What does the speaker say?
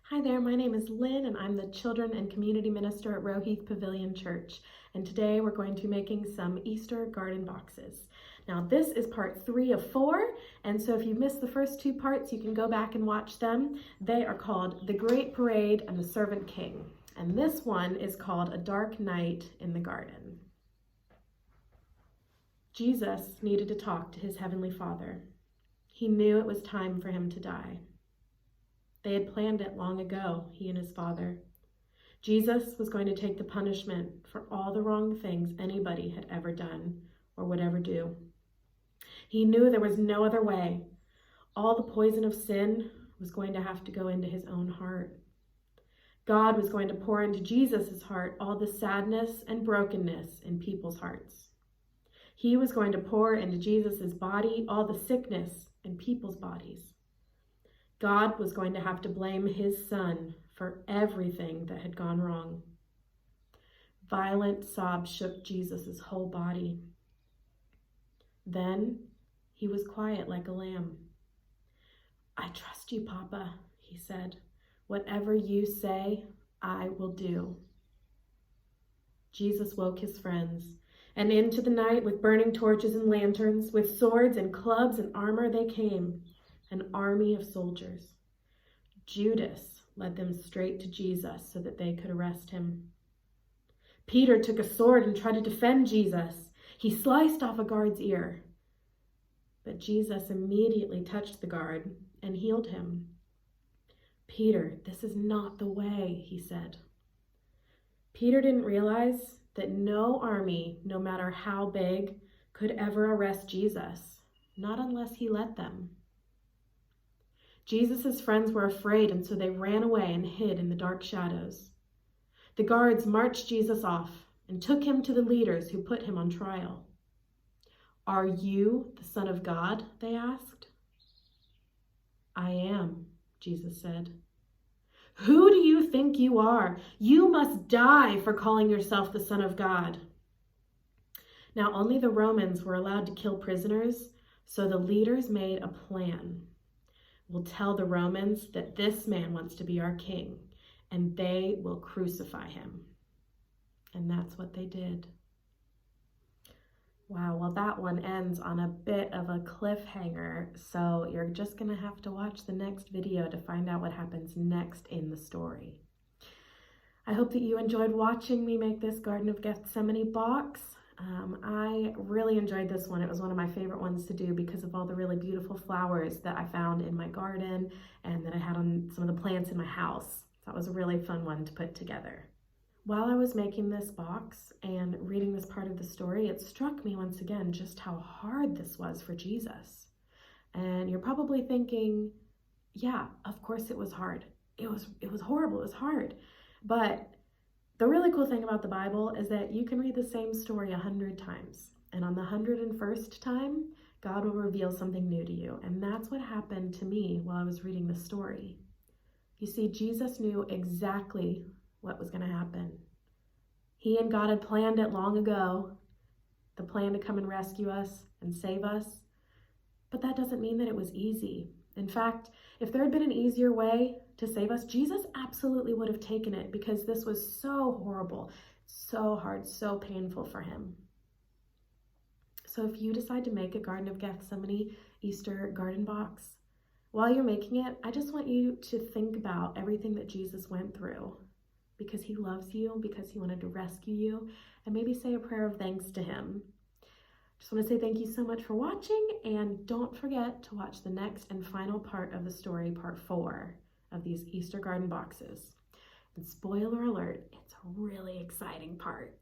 Hi there, my name is Lynn and I'm the Children and Community Minister at Roheath Pavilion Church. And today we're going to be making some Easter garden boxes. Now this is part 3 of 4, and so if you've missed the first 2 parts, you can go back and watch them. They are called The Great Parade and The Servant King. And this one is called A Dark Night in the Garden. Jesus needed to talk to his heavenly Father. He knew it was time for him to die. They had planned it long ago, he and his Father. Jesus was going to take the punishment for all the wrong things anybody had ever done or would ever do. He knew there was no other way. All the poison of sin was going to have to go into his own heart. God was going to pour into Jesus' heart all the sadness and brokenness in people's hearts. He was going to pour into Jesus' body all the sickness in people's bodies. God was going to have to blame his Son for everything that had gone wrong. Violent sobs shook Jesus' whole body. Then he was quiet like a lamb. "I trust you, Papa," he said. "Whatever you say, I will do." Jesus woke his friends, and into the night with burning torches and lanterns, with swords and clubs and armor they came. An army of soldiers. Judas led them straight to Jesus so that they could arrest him. Peter took a sword and tried to defend Jesus. He sliced off a guard's ear. But Jesus immediately touched the guard and healed him. "Peter, this is not the way," he said. Peter didn't realize that no army, no matter how big, could ever arrest Jesus, not unless he let them. Jesus' friends were afraid, and so they ran away and hid in the dark shadows. The guards marched Jesus off and took him to the leaders who put him on trial. "Are you the Son of God?" they asked. "I am," Jesus said. "Who do you think you are? You must die for calling yourself the Son of God." Now only the Romans were allowed to kill prisoners, so the leaders made a plan. "We'll tell the Romans that this man wants to be our king, and they will crucify him." And that's what they did. Wow, well, that one ends on a bit of a cliffhanger, so you're just gonna have to watch the next video to find out what happens next in the story. I hope that you enjoyed watching me make this Garden of Gethsemane box. I really enjoyed this one. It was one of my favorite ones to do because of all the really beautiful flowers that I found in my garden and that I had on some of the plants in my house. That was a really fun one to put together. While I was making this box and reading this part of the story, it struck me once again just how hard this was for Jesus. And you're probably thinking, yeah, of course it was hard. It was horrible, it was hard. But the really cool thing about the Bible is that you can read the same story 100 times. And on the 101st time, God will reveal something new to you. And that's what happened to me while I was reading the story. You see, Jesus knew exactly what was going to happen. He and God had planned it long ago, the plan to come and rescue us and save us. But that doesn't mean that it was easy. In fact, if there had been an easier way to save us, Jesus absolutely would have taken it because this was so horrible, so hard, so painful for him. So if you decide to make a Garden of Gethsemane Easter garden box, while you're making it, I just want you to think about everything that Jesus went through because he loves you, because he wanted to rescue you, and maybe say a prayer of thanks to him. Just want to say thank you so much for watching, and don't forget to watch the next and final part of the story, part 4 of these Easter garden boxes. And spoiler alert, it's a really exciting part.